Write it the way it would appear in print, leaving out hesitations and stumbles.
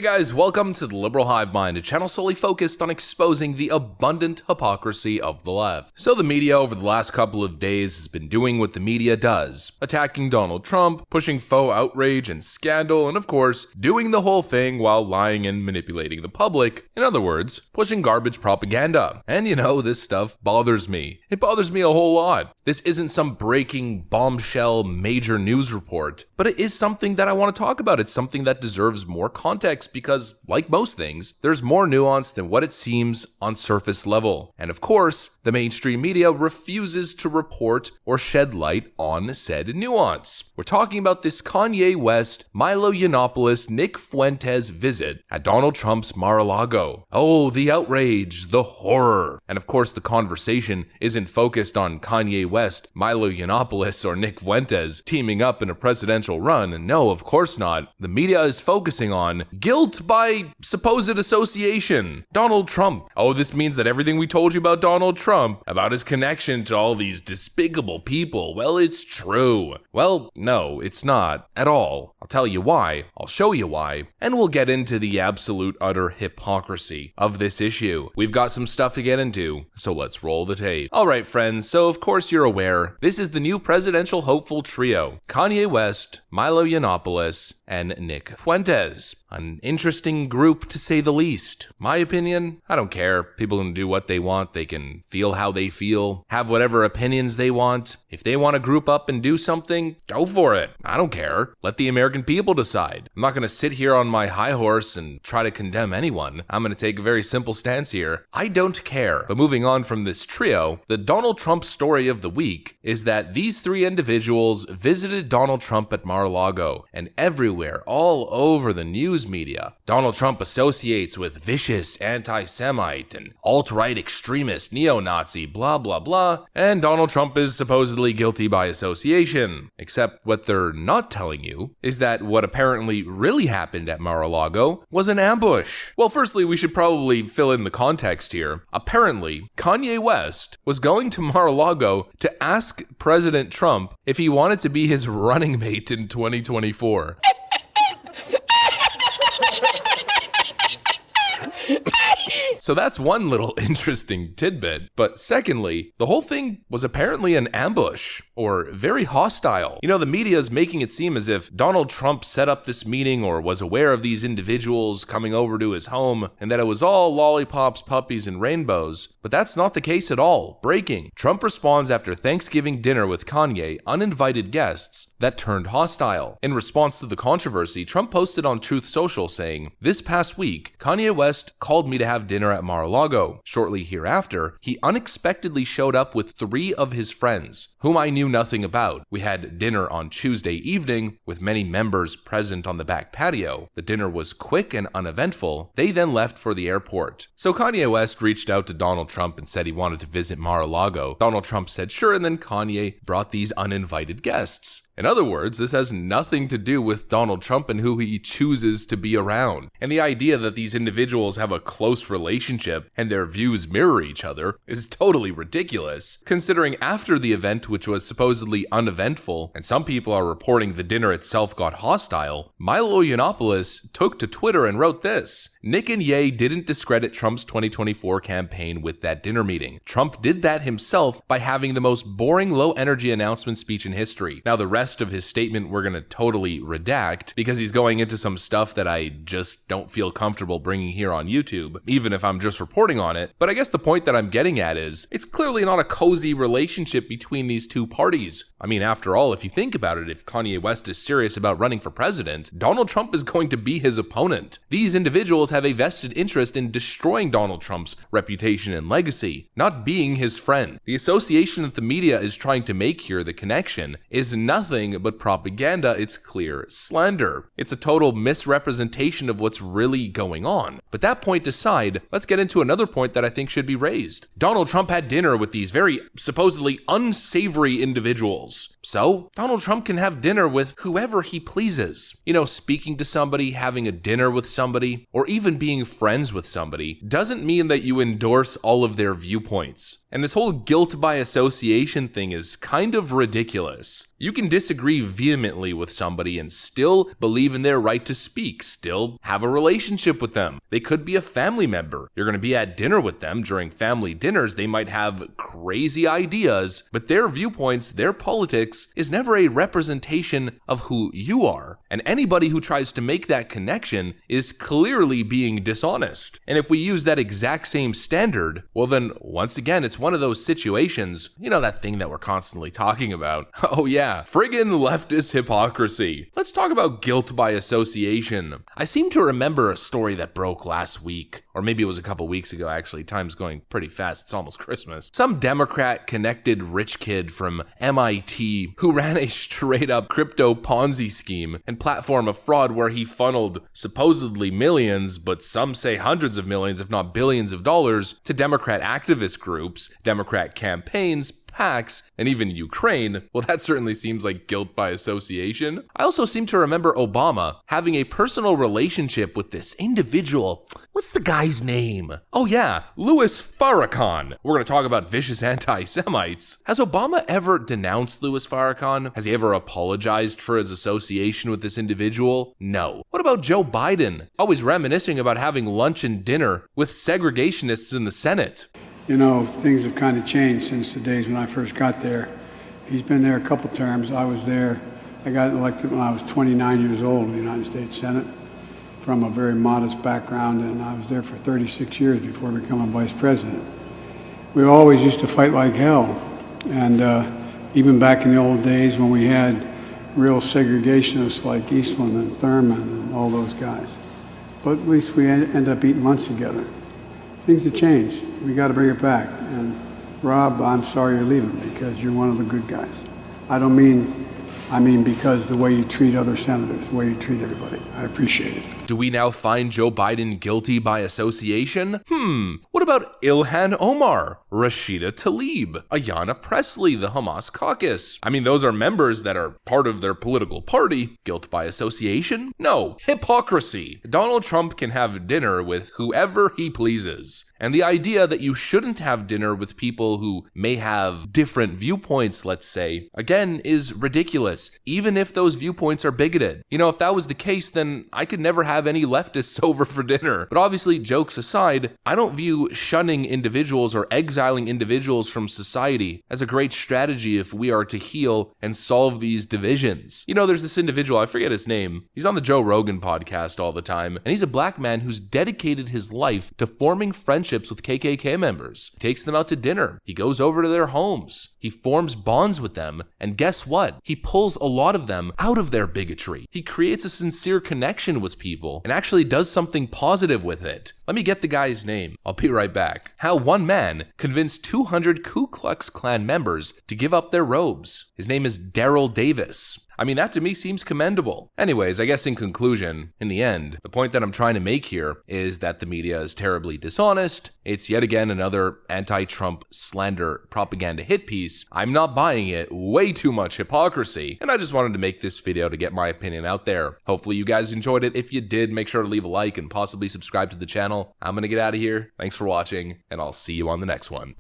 Hey guys, welcome to the Liberal Hive Mind, a channel solely focused on exposing the abundant hypocrisy of the left. So the media over the last couple of days has been doing what the media does, attacking Donald Trump, pushing faux outrage and scandal, and of course, doing the whole thing while lying and manipulating the public. In other words, pushing garbage propaganda. And you know, this stuff bothers me. It bothers me a whole lot. This isn't some breaking bombshell major news report, but it is something that I want to talk about. It's something that deserves more context because, like most things, there's more nuance than what it seems on surface level. And of course, the mainstream media refuses to report or shed light on said nuance. We're talking about this Kanye West, Milo Yiannopoulos, Nick Fuentes visit at Donald Trump's Mar-a-Lago. Oh, the outrage, the horror. And of course, the conversation isn't focused on Kanye West, Milo Yiannopoulos, or Nick Fuentes teaming up in a presidential run. No, of course not. The media is focusing on guilt by supposed association. Donald Trump. Oh, this means that everything we told you about Donald Trump, about his connection to all these despicable people, well, it's true. Well, no, it's not at all. I'll tell you why, I'll show you why, and we'll get into the absolute utter hypocrisy of this issue. We've got some stuff to get into, so let's roll the tape. Alright friends, so of course you're aware, this is the new presidential hopeful trio, Kanye West, Milo Yiannopoulos, and Nick Fuentes. An interesting group to say the least. My opinion, I don't care. People can do what they want. They can feel how they feel, have whatever opinions they want. If they want to group up and do something, go for it. I don't care. Let the American people decide. I'm not going to sit here on my high horse and try to condemn anyone. I'm going to take a very simple stance here. I don't care. But moving on from this trio, the Donald Trump story of the week is that these three individuals visited Donald Trump at Mar-a-Lago, and everywhere, all over the news media, Donald Trump associates with vicious anti-Semite and alt-right extremist neo-Nazi blah blah blah, and Donald Trump is supposedly guilty by association. Except what they're not telling you is that what apparently really happened at Mar-a-Lago was an ambush. Well, firstly, we should probably fill in the context here. Apparently, Kanye West was going to Mar-a-Lago to ask President Trump if he wanted to be his running mate in 2024. So that's one little interesting tidbit. But secondly, the whole thing was apparently an ambush, or very hostile. You know, the media is making it seem as if Donald Trump set up this meeting or was aware of these individuals coming over to his home, and that it was all lollipops, puppies, and rainbows. But that's not the case at all. Breaking. Trump responds after Thanksgiving dinner with Kanye, uninvited guests, that turned hostile. In response to the controversy, Trump posted on Truth Social saying, "This past week, Kanye West called me to have dinner at Mar-a-Lago. Shortly hereafter, he unexpectedly showed up with 3 of his friends, whom I knew nothing about. We had dinner on Tuesday evening, with many members present on the back patio. The dinner was quick and uneventful. They then left for the airport." So Kanye West reached out to Donald Trump and said he wanted to visit Mar-a-Lago. Donald Trump said sure, and then Kanye brought these uninvited guests. In other words, this has nothing to do with Donald Trump and who he chooses to be around. And the idea that these individuals have a close relationship and their views mirror each other is totally ridiculous, considering after the event, which was supposedly uneventful, and some people are reporting the dinner itself got hostile, Milo Yiannopoulos took to Twitter and wrote this: "Nick and Ye didn't discredit Trump's 2024 campaign with that dinner meeting. Trump did that himself by having the most boring low-energy announcement speech in history." Now, the rest of his statement we're going to totally redact because he's going into some stuff that I just don't feel comfortable bringing here on YouTube, even if I'm just reporting on it. But I guess the point that I'm getting at is, it's clearly not a cozy relationship between these two parties. I mean, after all, if you think about it, if Kanye West is serious about running for president, Donald Trump is going to be his opponent. These individuals have a vested interest in destroying Donald Trump's reputation and legacy, not being his friend. The association that the media is trying to make here, the connection, is nothing but propaganda. It's clear slander. It's a total misrepresentation of what's really going on. But that point aside, let's get into another point that I think should be raised. Donald Trump had dinner with these very supposedly unsavory individuals. So, Donald Trump can have dinner with whoever he pleases. You know, speaking to somebody, having a dinner with somebody, or even being friends with somebody doesn't mean that you endorse all of their viewpoints. And this whole guilt by association thing is kind of ridiculous. You can disagree vehemently with somebody and still believe in their right to speak, still have a relationship with them. They could be a family member. You're going to be at dinner with them. During family dinners, they might have crazy ideas, but their viewpoints, their politics is never a representation of who you are. And anybody who tries to make that connection is clearly being dishonest. And if we use that exact same standard, well then, once again, it's one of those situations, you know, that thing that we're constantly talking about. Oh yeah, friggin' leftist hypocrisy. Let's talk about guilt by association. I seem to remember a story that broke last week, or maybe it was a couple weeks ago actually. Time's going pretty fast, it's almost Christmas. Some Democrat-connected rich kid from MIT who ran a straight-up crypto Ponzi scheme and platform of fraud where he funneled supposedly millions, but some say hundreds of millions, if not billions of dollars, to Democrat activist groups, Democrat campaigns, PACs, and even Ukraine. Well, that certainly seems like guilt by association. I also seem to remember Obama having a personal relationship with this individual. What's the guy's name? Oh yeah, Louis Farrakhan. We're going to talk about vicious anti-Semites. Has Obama ever denounced Louis Farrakhan? Has he ever apologized for his association with this individual? No. What about Joe Biden? Always reminiscing about having lunch and dinner with segregationists in the Senate. You know, things have kind of changed since the days when I first got there. He's been there a couple terms. I was there. I got elected when I was 29 years old in the United States Senate from a very modest background, and I was there for 36 years before becoming vice president. We always used to fight like hell, and even back in the old days when we had real segregationists like Eastland and Thurman and all those guys. But at least we ended up eating lunch together. Things have changed. We got to bring it back. And Rob, I'm sorry you're leaving because you're one of the good guys. I mean because the way you treat other senators, the way you treat everybody. I appreciate it. Do we now find Joe Biden guilty by association? What about Ilhan Omar, Rashida Tlaib, Ayanna Pressley, the Hamas caucus? I mean, those are members that are part of their political party. Guilt by association? No. Hypocrisy. Donald Trump can have dinner with whoever he pleases. And the idea that you shouldn't have dinner with people who may have different viewpoints, let's say, again, is ridiculous, even if those viewpoints are bigoted. You know, if that was the case, then I could never have any leftists over for dinner. But obviously, jokes aside, I don't view shunning individuals or exiling individuals from society as a great strategy if we are to heal and solve these divisions. You know, there's this individual, I forget his name. He's on the Joe Rogan podcast all the time, and he's a black man who's dedicated his life to forming friendships with KKK members. He takes them out to dinner. He goes over to their homes. He forms bonds with them. And guess what? He pulls a lot of them out of their bigotry. He creates a sincere connection with people and actually does something positive with it. Let me get the guy's name. I'll be right back. How one man convinced 200 Ku Klux Klan members to give up their robes. His name is Daryl Davis. I mean, that to me seems commendable. Anyways, I guess in conclusion, in the end, the point that I'm trying to make here is that the media is terribly dishonest. It's yet again another anti-Trump slander propaganda hit piece. I'm not buying it. Way too much hypocrisy. And I just wanted to make this video to get my opinion out there. Hopefully you guys enjoyed it. If you did, make sure to leave a like and possibly subscribe to the channel. I'm gonna get out of here. Thanks for watching, and I'll see you on the next one.